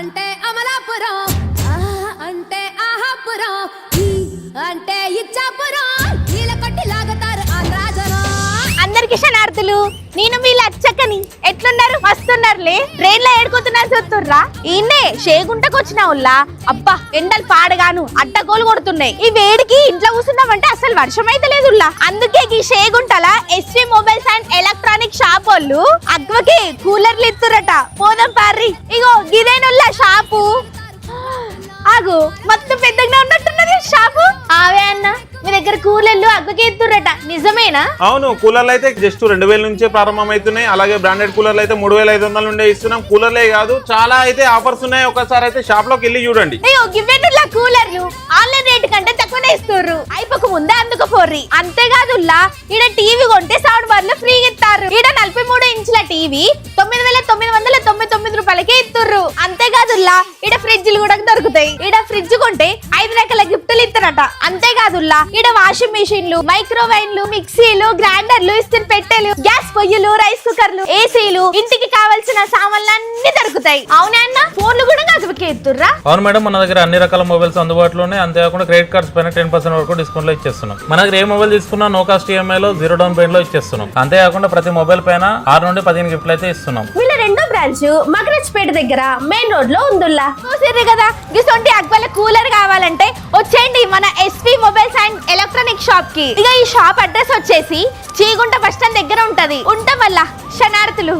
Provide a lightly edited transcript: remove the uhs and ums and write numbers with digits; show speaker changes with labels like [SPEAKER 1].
[SPEAKER 1] అంటే అమలాపురం, అంటే ఆహాపురం, అంటే ఇచ్చాపురం, నీళ్ళ కొట్టి లాగుతారు ఆంధ్రాజనం.
[SPEAKER 2] అందరికి శనార్థులు, నేను మీ లచ్చక్కని. ఎట్లున్నారు? మస్తున్నారులే. ట్రైన్ లో ఏడుకుతున్నారు చూస్తుర్రా? ఈయన్నే షేగుంటకు వచ్చిన ఉల్లా. అబ్బా ఎండలు పాడగాను అడ్డగోలు కొడుతున్నాయి. ఈ వేడికి ఇంట్లో కూర్చున్నామంటే అసలు వర్షం అయితే లేదుల్లా. అందుకే ఈ షేగుంటల SV mobiles and electronic shop వాళ్ళు అగ్వకి కూలర్లు ఇస్తురట. పోదాం పార్రి. ఇగో గిదేనుల్లా షాపు. ఆగు, మొత్తం పెద్దగా ఉన్నట్టున్నది షాపు. ఆవే అన్న, మీ దగ్గర కూలర్లు అగ్గుకి ఎత్తురట, నిజమేనా?
[SPEAKER 3] అవును, కూలర్లు అయితే జస్ట్ 2000 నుంచే ప్రారంభం అవుతున్నాయి. అలాగే బ్రాండెడ్ కూలర్లు అయితే 3500 నుండే ఇస్తున్నాం. కూలర్లే కాదు, చాలా అయితే ఆఫర్స్ ఉన్నాయి. ఒకసారి అయితే షాప్ లోకి వెళ్ళి చూడండి.
[SPEAKER 2] అయ్యో గివ్వెనుల్లా కూలర్లు ఆన్లైన్ రేట్ కంటే తక్కువనే ఇస్తుర్రు. అయిపోక ముందే అందుకు పోర్రి. అంతేకాదుల్లా, ఈడ టీవీ కొంటే సౌండ్ బార్లు ఫ్రీగా ఇస్తారు. ఈడ 43 ఇంచుల టీవీ 9999 రూపాయలకే ఇస్తుర్రు. అంతేకాదుల్లా, ఈడ ఫ్రిడ్జ్లు కూడా దొరుకుతాయి. ఈడ ఫ్రిడ్జ్ కొంటే 5 రకాల గిఫ్టులు ఇస్తారట. అంతేకాదుల్లా, ఈడ వాషింగ్ మెషిన్లు, మైక్రోవేవ్లు, మిక్సీలు, గ్రైండర్లు, ఇస్త్రీ పెట్టెలు, గ్యాస్ పొయ్యిలు, రైస్ కుక్కర్లు, ఏసీలు, ఇంటికి కావాల్సిన సామాన్లు అన్ని దొరుకుతాయి. అవునా అన్న? ఫోన్లు కూడా గజువకే ఇస్తుర్రా?
[SPEAKER 4] అవును మేడం, మన దగ్గర అన్ని రకాల మొబైల్స్ అందుబాటులో ఉన్నాయి. అంతేకాకుండా క్రెడిట్ కార్డ్స్ పైన 10% వరకు డిస్కౌంట్ లో ఇచ్చేస్తున్నాం. మన దగ్గర ఏ మొబైల్ తీసుకున్నా నో కాస్ట్ ఈఎంఐ లో 0 డౌన్ పేమెంట్ లో ఇచ్చేస్తున్నాం. అంతేకాకుండా ప్రతి మొబైల్ పైన 6 నుండి 15 గిఫ్ట్లు అయితే ఇస్తున్నాం.
[SPEAKER 2] వీళ్ళ రెండో బ్రాంచ్ మగరజ్పేట దగ్గర మెయిన్ రోడ్ లో ఉందిల్లా. చూసిర్రు కదా, గిసొంటి అగ్వల కూలర్ కావాలంటే వచ్చేయండి మన SV mobiles and electronic shop కి. ఇక ఈ షాప్ అడ్రస్ వచ్చేసి చీగుంట బస్ స్టాండ్ దగ్గర ఉంటది. ఉండటం వల్ల శనార్థులు.